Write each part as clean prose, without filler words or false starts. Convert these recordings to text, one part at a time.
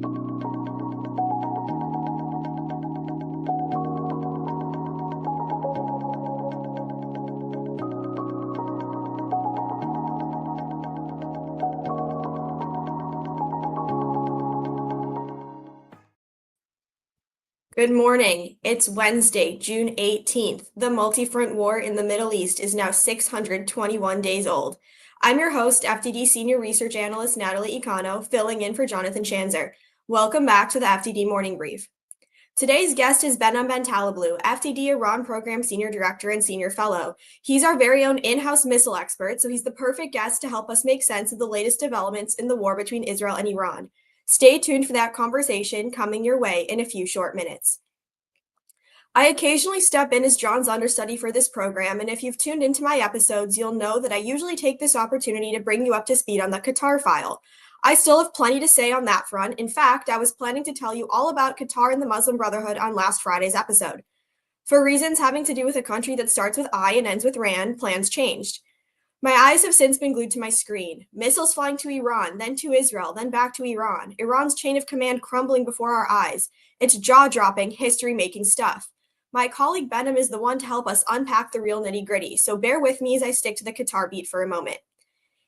Good morning. It's Wednesday, June 18th. The multi-front war in the Middle East is now 621 days old. I'm your host, FDD Senior Research Analyst Natalie Ecanow, filling in for Jonathan Schanzer. Welcome back to the FDD Morning Brief. Today's guest is Behnam Ben Taleblu, FDD Iran Program Senior Director and Senior Fellow. He's our very own in-house missile expert, so he's the perfect guest to help us make sense of the latest developments in the war between Israel and Iran. Stay tuned for that conversation coming your way in a few short minutes. I occasionally step in as John's understudy for this program, and if you've tuned into my episodes, you'll know that I usually take this opportunity to bring you up to speed on the Qatar file. I still have plenty to say on that front. In fact, I was planning to tell you all about Qatar and the Muslim Brotherhood on last Friday's episode. For reasons having to do with a country that starts with I and ends with Ran, plans changed. My eyes have since been glued to my screen. Missiles flying to Iran, then to Israel, then back to Iran. Iran's chain of command crumbling before our eyes. It's jaw-dropping, history-making stuff. My colleague Behnam is the one to help us unpack the real nitty-gritty, so bear with me as I stick to the Qatar beat for a moment.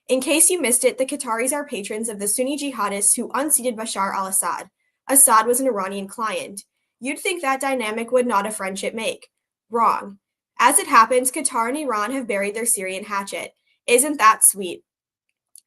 In case you missed it, the Qataris are patrons of the Sunni jihadists who unseated Bashar al-Assad. Assad was an Iranian client. You'd think that dynamic would not a friendship make. Wrong. As it happens, Qatar and Iran have buried their Syrian hatchet. Isn't that sweet?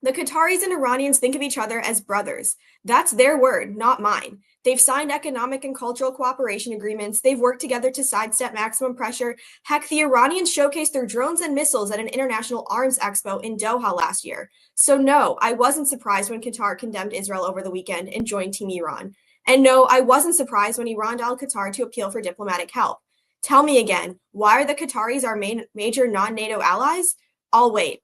The Qataris and Iranians think of each other as brothers. That's their word, not mine. They've signed economic and cultural cooperation agreements. They've worked together to sidestep maximum pressure. Heck, the Iranians showcased their drones and missiles at an international arms expo in Doha last year. So no, I wasn't surprised when Qatar condemned Israel over the weekend and joined Team Iran. And no, I wasn't surprised when Iran told Qatar to appeal for diplomatic help. Tell me again, why are the Qataris our major non-NATO allies? I'll wait.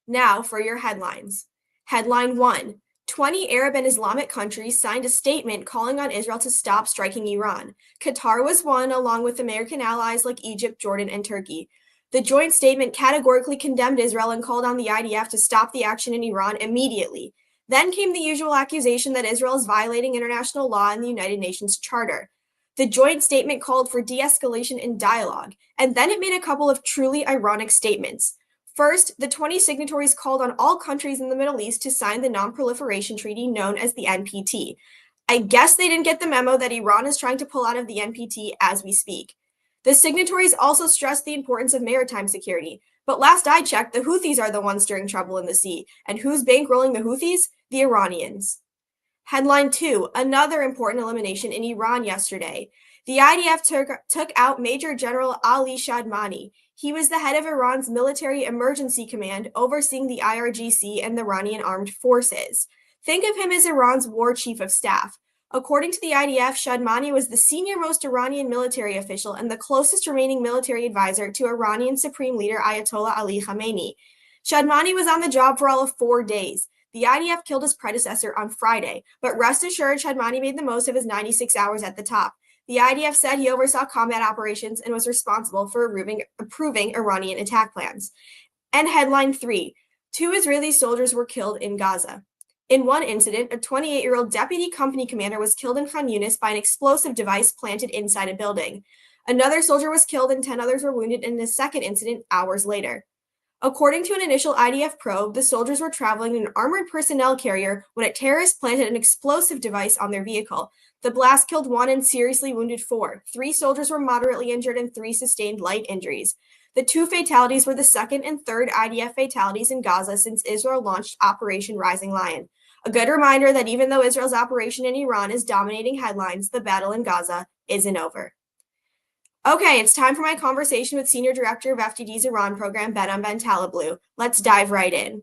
Now for your headlines. Headline 1. 20 Arab and Islamic countries signed a statement calling on Israel to stop striking Iran. Qatar was one, along with American allies like Egypt, Jordan, and Turkey. The joint statement categorically condemned Israel and called on the IDF to stop the action in Iran immediately. Then came the usual accusation that Israel is violating international law and the United Nations Charter. The joint statement called for de-escalation and dialogue, and then it made a couple of truly ironic statements. First, the 20 signatories called on all countries in the Middle East to sign the Non-Proliferation Treaty known as the NPT. I guess they didn't get the memo that Iran is trying to pull out of the NPT as we speak. The signatories also stressed the importance of maritime security, but last I checked, the Houthis are the ones stirring trouble in the sea, and who's bankrolling the Houthis? The Iranians. Headline 2, another important elimination in Iran yesterday. The IDF took out Major General Ali Shadmani. He was the head of Iran's Military Emergency Command, overseeing the IRGC and the Iranian armed forces. Think of him as Iran's war chief of staff. According to the IDF, Shadmani was the senior-most Iranian military official and the closest remaining military advisor to Iranian Supreme Leader Ayatollah Ali Khamenei. Shadmani was on the job for all of 4 days. The IDF killed his predecessor on Friday, but rest assured, Shadmani made the most of his 96 hours at the top. The IDF said he oversaw combat operations and was responsible for approving Iranian attack plans. And headline 3, 2 Israeli soldiers were killed in Gaza. In one incident, a 28-year-old deputy company commander was killed in Khan Yunis by an explosive device planted inside a building. Another soldier was killed and 10 others were wounded in a second incident hours later. According to an initial IDF probe, the soldiers were traveling in an armored personnel carrier when a terrorist planted an explosive device on their vehicle. The blast killed 1 and seriously wounded 4. 3 soldiers were moderately injured and 3 sustained light injuries. The 2 fatalities were the second and third IDF fatalities in Gaza since Israel launched Operation Rising Lion. A good reminder that even though Israel's operation in Iran is dominating headlines, the battle in Gaza isn't over. Okay, it's time for my conversation with Senior Director of FDD's Iran program, Behnam Ben Taleblu. Let's dive right in.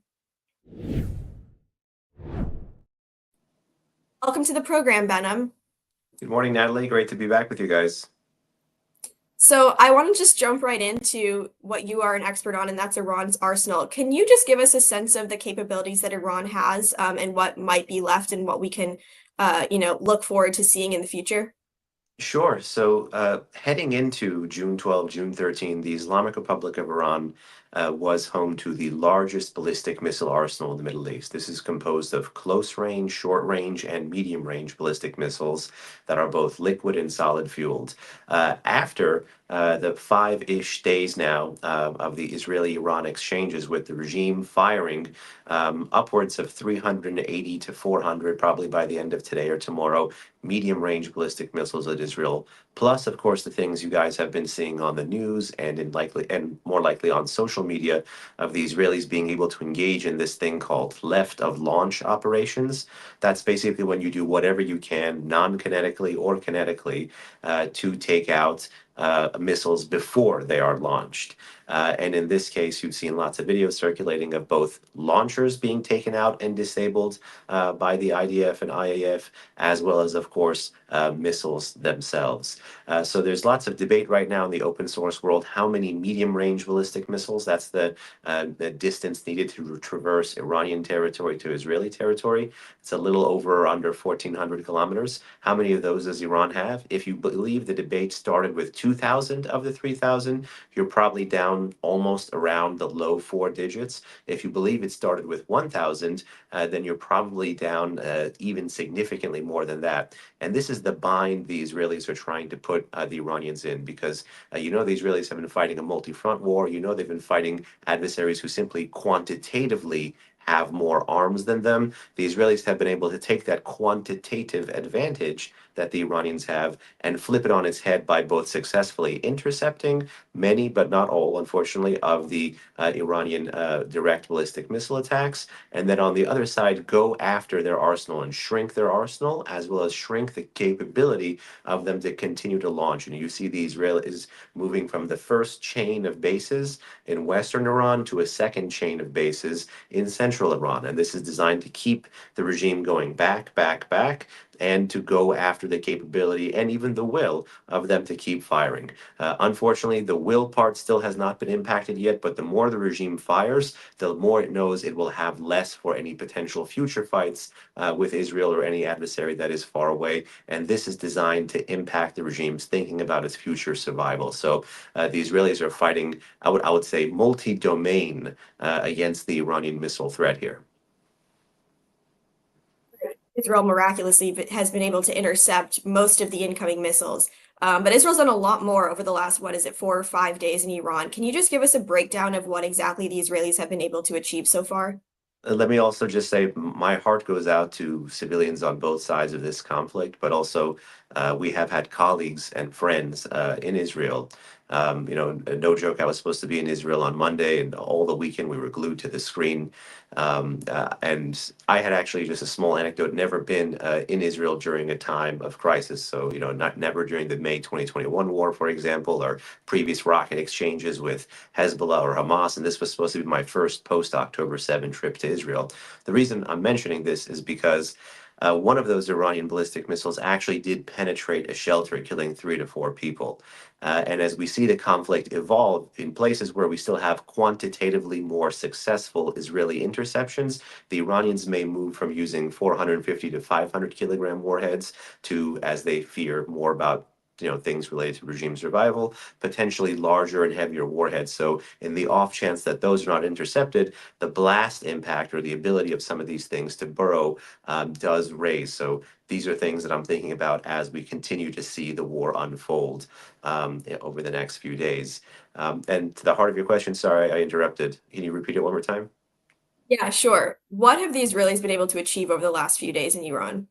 Welcome to the program, Behnam. Good morning, Natalie. Great to be back with you guys. So I want to just jump right into what you are an expert on, and that's Iran's arsenal. Can you just give us a sense of the capabilities that Iran has and what might be left and what we can, look forward to seeing in the future? Sure. So heading into June 12, June 13, the Islamic Republic of Iran was home to the largest ballistic missile arsenal in the Middle East. This is composed of close range, short range, and medium range ballistic missiles that are both liquid and solid fueled. After the 5-ish days now of the Israeli-Iran exchanges, with the regime firing upwards of 380 to 400, probably by the end of today or tomorrow, medium-range ballistic missiles at Israel. Plus, of course, the things you guys have been seeing on the news and more likely on social media of the Israelis being able to engage in this thing called left of launch operations. That's basically when you do whatever you can, non-kinetically or kinetically, to take out missiles before they are launched. And in this case, you've seen lots of videos circulating of both launchers being taken out and disabled by the IDF and IAF, as well as, of course, missiles themselves. So there's lots of debate right now in the open source world. How many medium-range ballistic missiles? That's the distance needed to traverse Iranian territory to Israeli territory. It's a little over or under 1,400 kilometers. How many of those does Iran have? If you believe the debate started with 2,000 of the 3,000, you're probably down almost around the low 4 digits. If you believe it started with 1,000, then you're probably down even significantly more than that. And this is the bind the Israelis are trying to put the Iranians in, because the Israelis have been fighting a multi-front war. They've been fighting adversaries who simply quantitatively have more arms than them. The Israelis have been able to take that quantitative advantage that the Iranians have and flip it on its head by both successfully intercepting many, but not all, unfortunately, of the Iranian direct ballistic missile attacks, and then on the other side, go after their arsenal and shrink their arsenal, as well as shrink the capability of them to continue to launch. And you see the Israelis moving from the first chain of bases in Western Iran to a second chain of bases in central Iran. And this is designed to keep the regime going back, and to go after the capability and even the will of them to keep firing. Unfortunately, the will part still has not been impacted yet, but the more the regime fires, the more it knows it will have less for any potential future fights with Israel or any adversary that is far away. And this is designed to impact the regime's thinking about its future survival. So the Israelis are fighting, I would say, multi-domain against the Iranian missile threat here. Israel miraculously has been able to intercept most of the incoming missiles. But Israel's done a lot more over the last, 4 or 5 days in Iran. Can you just give us a breakdown of what exactly the Israelis have been able to achieve so far? Let me also just say my heart goes out to civilians on both sides of this conflict, but also we have had colleagues and friends in Israel. No joke, I was supposed to be in Israel on Monday, and all the weekend we were glued to the screen. And I had actually, just a small anecdote, never been in Israel during a time of crisis. So, never during the May 2021 war, for example, or previous rocket exchanges with Hezbollah or Hamas. And this was supposed to be my first post-October 7 trip to Israel. The reason I'm mentioning this is because one of those Iranian ballistic missiles actually did penetrate a shelter, killing 3 to 4 people. And as we see the conflict evolve in places where we still have quantitatively more successful Israeli interceptions, the Iranians may move from using 450 to 500 kilogram warheads to, as they fear more about things related to regime survival, potentially larger and heavier warheads. So in the off chance that those are not intercepted, the blast impact or the ability of some of these things to burrow does raise. So these are things that I'm thinking about as we continue to see the war unfold over the next few days. And to the heart of your question, sorry, I interrupted. Can you repeat it one more time? Yeah, sure. What have the Israelis been able to achieve over the last few days in Iran?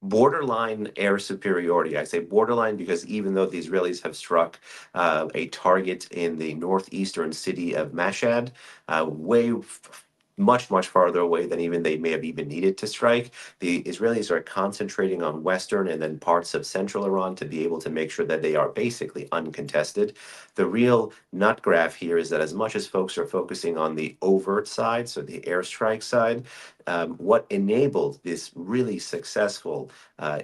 Borderline air superiority. I say borderline because even though the Israelis have struck a target in the northeastern city of Mashhad, much farther away than even they may have even needed to strike, the Israelis are concentrating on western and then parts of central Iran to be able to make sure that they are basically uncontested. The real nut graph here is that as much as folks are focusing on the overt side, so the airstrike side, what enabled this really successful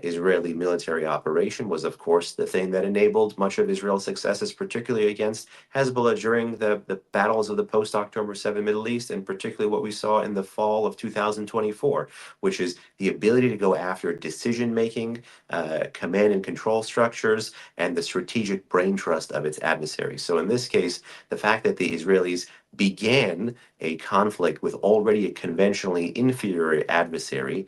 Israeli military operation was, of course, the thing that enabled much of Israel's successes, particularly against Hezbollah during the battles of the post-October 7 Middle East, and particularly what we saw in the fall of 2024, which is the ability to go after decision-making, command and control structures, and the strategic brain trust of its adversaries. So in this case, the fact that the Israelis began a conflict with already a conventionally inferior adversary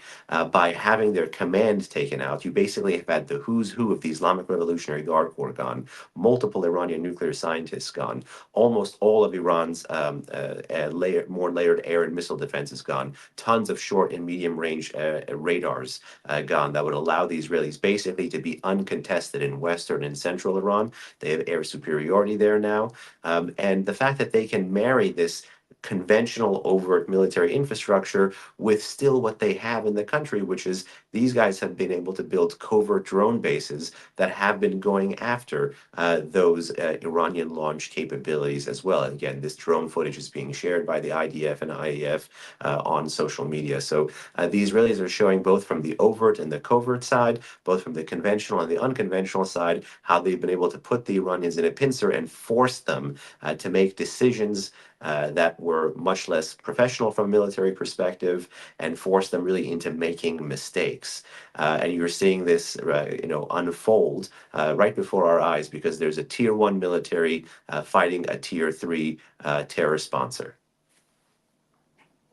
by having their command taken out. You basically have had the who's who of the Islamic Revolutionary Guard Corps gone, multiple Iranian nuclear scientists gone, almost all of Iran's more layered air and missile defense is gone, tons of short and medium range radars gone that would allow the Israelis basically to be uncontested in western and central Iran. They have air superiority there now. And the fact that they can marry this conventional overt military infrastructure with still what they have in the country, which is these guys have been able to build covert drone bases that have been going after those Iranian launch capabilities as well. And again, this drone footage is being shared by the IDF and IAF on social media. So the Israelis are showing both from the overt and the covert side, both from the conventional and the unconventional side, how they've been able to put the Iranians in a pincer and force them to make decisions that were much less professional from a military perspective and force them really into making mistakes. And you're seeing this, unfold right before our eyes because there's a tier one military fighting a tier three terror sponsor.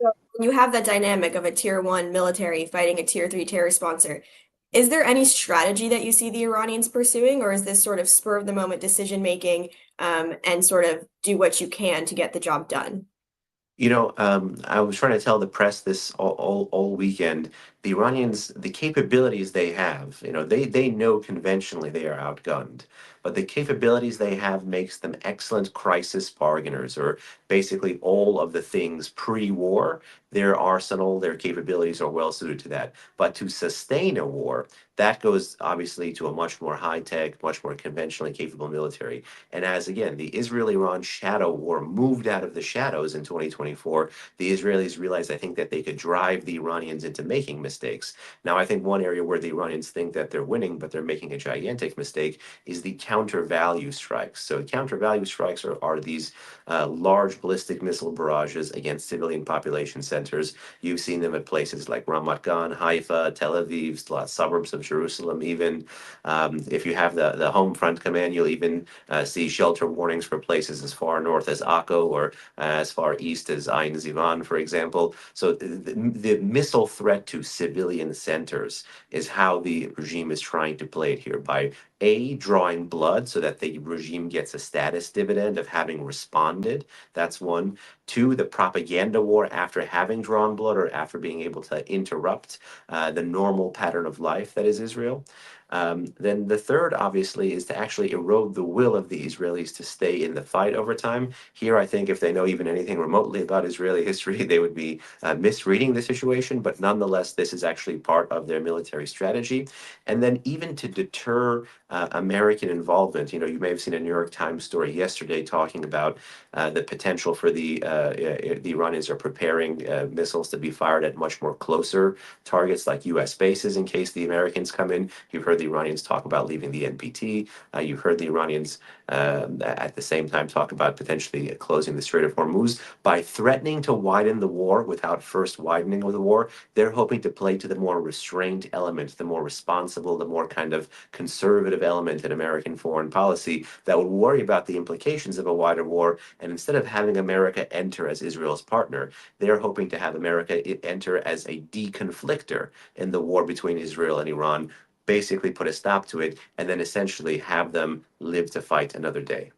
So when you have that dynamic of a tier one military fighting a tier three terror sponsor, is there any strategy that you see the Iranians pursuing, or is this sort of spur of the moment decision making, and sort of do what you can to get the job done? I was trying to tell the press this all weekend. The Iranians, the capabilities they have, they know conventionally they are outgunned, but the capabilities they have makes them excellent crisis bargainers, or basically all of the things pre-war. Their arsenal, their capabilities are well suited to that. But to sustain a war, that goes obviously to a much more high-tech, much more conventionally capable military. And as again, the Israel-Iran shadow war moved out of the shadows in 2024, the Israelis realized, I think, that they could drive the Iranians into making mistakes. Now, I think one area where the Iranians think that they're winning, but they're making a gigantic mistake, is the counter value strikes. So counter value strikes are these large ballistic missile barrages against civilian population centers. You've seen them at places like Ramat Gan, Haifa, Tel Aviv, suburbs of Jerusalem even. If you have the home front command, you'll even see shelter warnings for places as far north as Akko or as far east as Ain Zivan, for example. So the missile threat to civilian centers is how the regime is trying to play it here by drawing blood so that the regime gets a status dividend of having responded. That's one. Two, the propaganda war after having drawn blood or after being able to interrupt the normal pattern of life that is Israel. Then the third, obviously, is to actually erode the will of the Israelis to stay in the fight over time. Here, I think if they know even anything remotely about Israeli history, they would be misreading the situation. But nonetheless, this is actually part of their military strategy. And then even to deter American involvement, you may have seen a New York Times story yesterday talking about the potential for the Iranians are preparing missiles to be fired at much more closer targets like U.S. bases in case the Americans come in. You've heard the Iranians talk about leaving the NPT. You've heard the Iranians at the same time talk about potentially closing the Strait of Hormuz. By threatening to widen the war without first widening of the war, they're hoping to play to the more restrained element, the more responsible, the more kind of conservative element in American foreign policy that would worry about the implications of a wider war. And instead of having America enter as Israel's partner, they're hoping to have America enter as a deconflictor in the war between Israel and Iran, basically put a stop to it, and then essentially have them live to fight another day.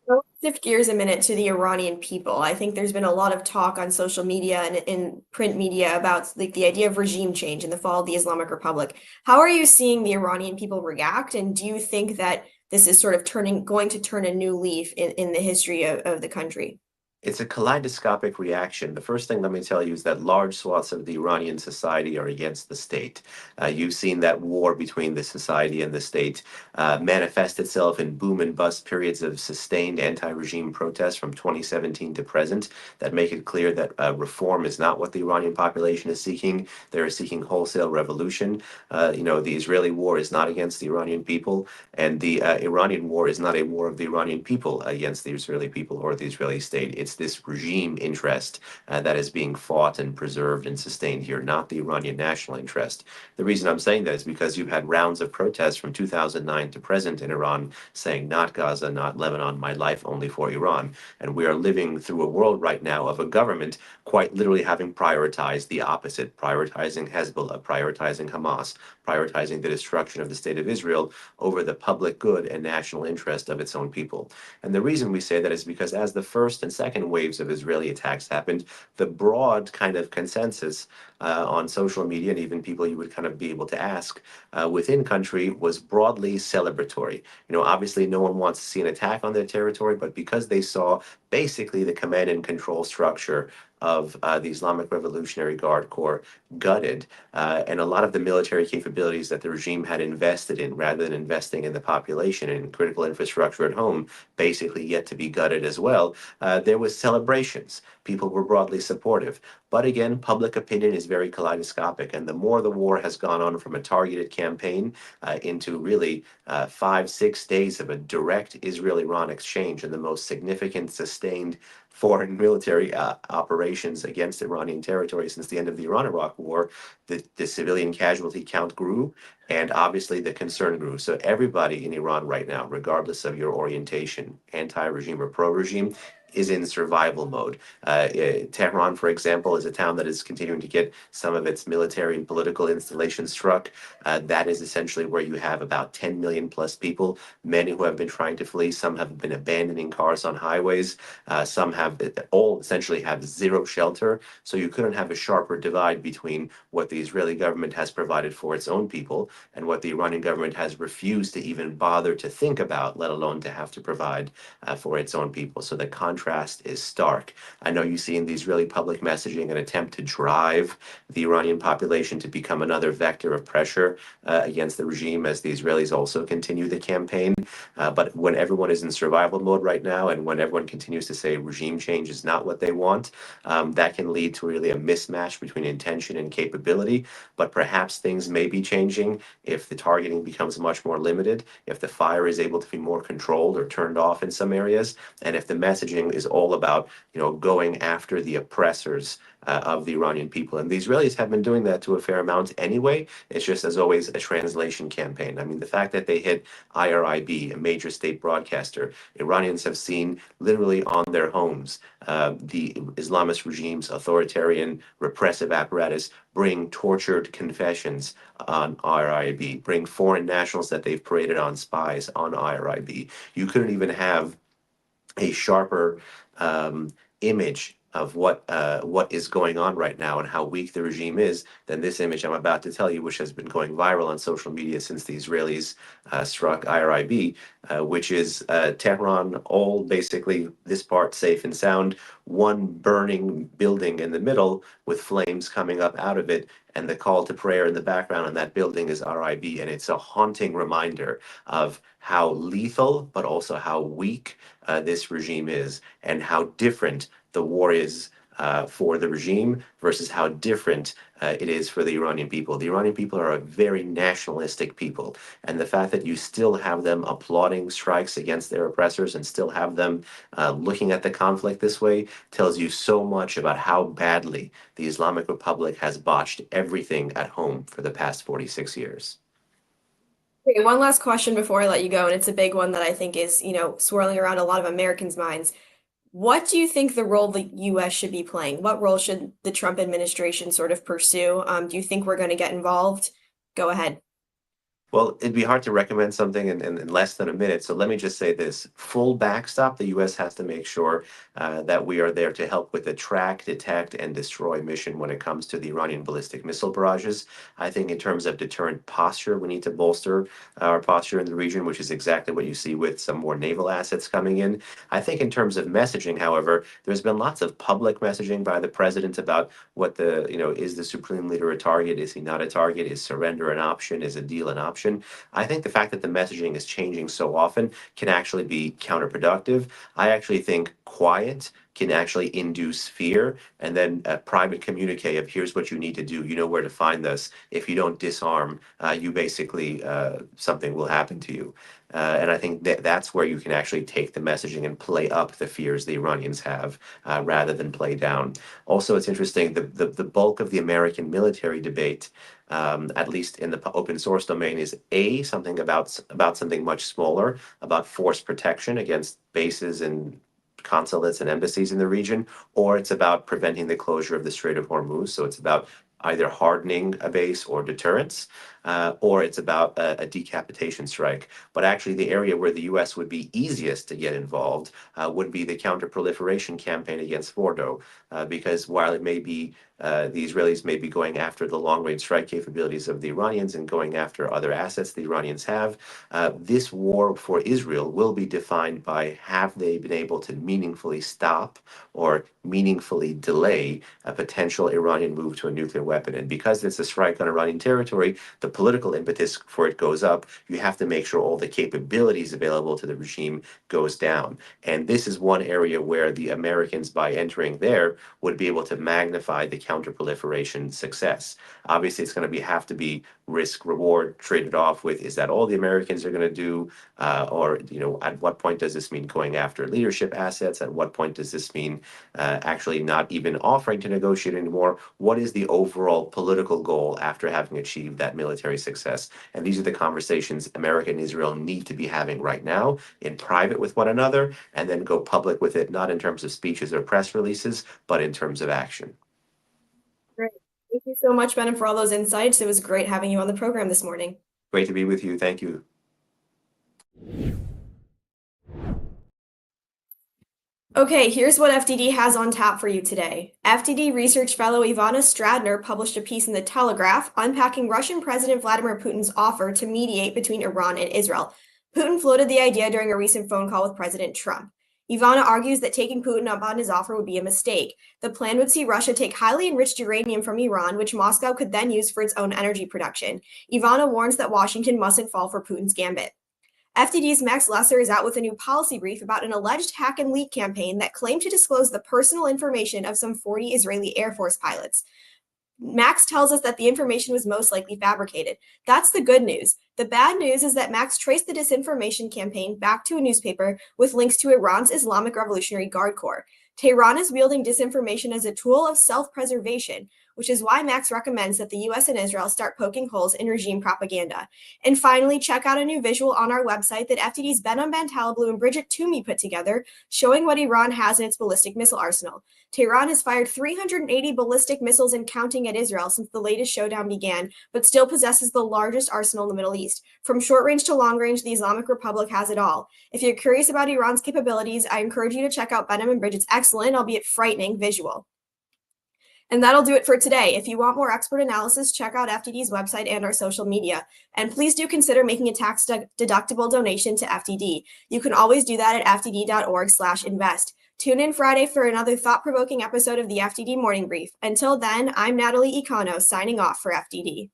So let's shift gears a minute to the Iranian people. I think there's been a lot of talk on social media and in print media about like the idea of regime change and the fall of the Islamic Republic. How are you seeing the Iranian people react? And do you think that this is sort of going to turn a new leaf in the history of the country? It's a kaleidoscopic reaction. The first thing let me tell you is that large swaths of the Iranian society are against the state. You've seen that war between the society and the state manifest itself in boom and bust periods of sustained anti-regime protests from 2017 to present that make it clear that reform is not what the Iranian population is seeking. They're seeking wholesale revolution. The Israeli war is not against the Iranian people, and the Iranian war is not a war of the Iranian people against the Israeli people or the Israeli state. It's it's this regime interest that is being fought and preserved and sustained here, not the Iranian national interest. The reason I'm saying that is because you've had rounds of protests from 2009 to present in Iran saying, not Gaza, not Lebanon, my life only for Iran. And we are living through a world right now of a government quite literally having prioritized the opposite, prioritizing Hezbollah, prioritizing Hamas, prioritizing the destruction of the state of Israel over the public good and national interest of its own people. And the reason we say that is because as the first and second waves of Israeli attacks happened, the broad kind of consensus on social media, and even people you would kind of be able to ask within country, was broadly celebratory. Obviously no one wants to see an attack on their territory, but because they saw basically the command and control structure of the Islamic Revolutionary Guard Corps gutted, and a lot of the military capabilities that the regime had invested in, rather than investing in the population and critical infrastructure at home, basically yet to be gutted as well, there was celebrations. People were broadly supportive. But again, public opinion is very kaleidoscopic, and the more the war has gone on from a targeted campaign into really 5-6 days of a direct Israel-Iran exchange and the most significant sustained foreign military operations against Iranian territory since the end of the Iran-Iraq War, the civilian casualty count grew, and obviously the concern grew. So everybody in Iran right now, regardless of your orientation, anti-regime or pro-regime, is in survival mode. Tehran, for example, is a town that is continuing to get some of its military and political installations struck. That is essentially where you have about 10 million plus people, many who have been trying to flee. Some have been abandoning cars on highways. Some have all essentially have zero shelter. So you couldn't have a sharper divide between what the Israeli government has provided for its own people and what the Iranian government has refused to even bother to think about, let alone to have to provide for its own people. So the contrast is stark. I know you see in the Israeli public messaging an attempt to drive the Iranian population to become another vector of pressure against the regime as the Israelis also continue the campaign. But when everyone is in survival mode right now, and when everyone continues to say regime change is not what they want, that can lead to really a mismatch between intention and capability. But perhaps things may be changing if the targeting becomes much more limited, if the fire is able to be more controlled or turned off in some areas, and if the messaging is all about, going after the oppressors of the Iranian people. And the Israelis have been doing that to a fair amount anyway. It's just, as always, a translation campaign. I mean, the fact that they hit IRIB, a major state broadcaster, Iranians have seen literally on their homes the Islamist regime's authoritarian repressive apparatus bring tortured confessions on IRIB, bring foreign nationals that they've paraded on spies on IRIB. You couldn't even have a sharper image of what is going on right now and how weak the regime is than this image I'm about to tell you, which has been going viral on social media since the Israelis struck IRIB, which is Tehran, all basically this part safe and sound, one burning building in the middle with flames coming up out of it, and the call to prayer in the background on that building is RIB. And it's a haunting reminder of how lethal, but also how weak this regime is, and how different the war is for the regime versus how different it is for the Iranian people. The Iranian people are a very nationalistic people, and the fact that you still have them applauding strikes against their oppressors and still have them looking at the conflict this way tells you so much about how badly the Islamic Republic has botched everything at home for the past 46 years. Okay, one last question before I let you go, and it's a big one that I think is, swirling around a lot of Americans' minds. What do you think the role the U.S. should be playing? What role should the Trump administration sort of pursue? Do you think we're going to get involved? Go ahead. Well, it'd be hard to recommend something in less than a minute. So let me just say this. Full backstop, the U.S. has to make sure that we are there to help with the track, detect, and destroy mission when it comes to the Iranian ballistic missile barrages. I think in terms of deterrent posture, we need to bolster our posture in the region, which is exactly what you see with some more naval assets coming in. I think in terms of messaging, however, there's been lots of public messaging by the president about what is the supreme leader a target? Is he not a target? Is surrender an option? Is a deal an option? I think the fact that the messaging is changing so often can actually be counterproductive. I actually think quiet can actually induce fear, and then a private communique of here's what you need to do. You know where to find us. If you don't disarm, you basically something will happen to you. And I think that's where you can actually take the messaging and play up the fears the Iranians have rather than play down. Also, it's interesting, the bulk of the American military debate, at least in the open source domain, is something about something much smaller, about force protection against bases and consulates and embassies in the region, or it's about preventing the closure of the Strait of Hormuz. So it's about either hardening a base or deterrence, or it's about a decapitation strike. But actually, the area where the U.S. would be easiest to get involved would be the counterproliferation campaign against Fordo, because while it may be the Israelis may be going after the long-range strike capabilities of the Iranians and going after other assets the Iranians have, this war for Israel will be defined by have they been able to meaningfully stop or meaningfully delay a potential Iranian move to a nuclear weapon. And because it's a strike on Iranian territory, the political impetus for it goes up. You have to make sure all the capabilities available to the regime goes down. And this is one area where the Americans, by entering there, would be able to magnify the counterproliferation success. Obviously, it's going to have to be risk reward traded off with, is that all the Americans are going to do? Or, at what point does this mean going after leadership assets? At what point does this mean actually not even offering to negotiate anymore? What is the overall political goal after having achieved that military success? And these are the conversations America and Israel need to be having right now in private with one another, and then go public with it, not in terms of speeches or press releases, but in terms of action. Great. Thank you so much, Behnam, for all those insights. It was great having you on the program this morning. Great to be with you. Thank you. Okay, here's what FDD has on tap for you today. FDD research fellow Ivana Stradner published a piece in The Telegraph unpacking Russian President Vladimir Putin's offer to mediate between Iran and Israel. Putin floated the idea during a recent phone call with President Trump. Ivana argues that taking Putin up on his offer would be a mistake. The plan would see Russia take highly enriched uranium from Iran, which Moscow could then use for its own energy production. Ivana warns that Washington mustn't fall for Putin's gambit. FDD's Max Lesser is out with a new policy brief about an alleged hack and leak campaign that claimed to disclose the personal information of some 40 Israeli Air Force pilots. Max tells us that the information was most likely fabricated. That's the good news. The bad news is that Max traced the disinformation campaign back to a newspaper with links to Iran's Islamic Revolutionary Guard Corps. Tehran is wielding disinformation as a tool of self-preservation, which is why Max recommends that the US and Israel start poking holes in regime propaganda. And finally, check out a new visual on our website that FDD's Behnam Ben Taleblu and Bridget Toomey put together, showing what Iran has in its ballistic missile arsenal. Tehran has fired 380 ballistic missiles and counting at Israel since the latest showdown began, but still possesses the largest arsenal in the Middle East. From short range to long range, the Islamic Republic has it all. If you're curious about Iran's capabilities, I encourage you to check out Behnam and Bridget's excellent, albeit frightening, visual. And that'll do it for today. If you want more expert analysis, check out FDD's website and our social media. And please do consider making a tax-deductible donation to FDD. You can always do that at fdd.org/invest. Tune in Friday for another thought-provoking episode of the FDD Morning Brief. Until then, I'm Natalie Ecanow, signing off for FDD.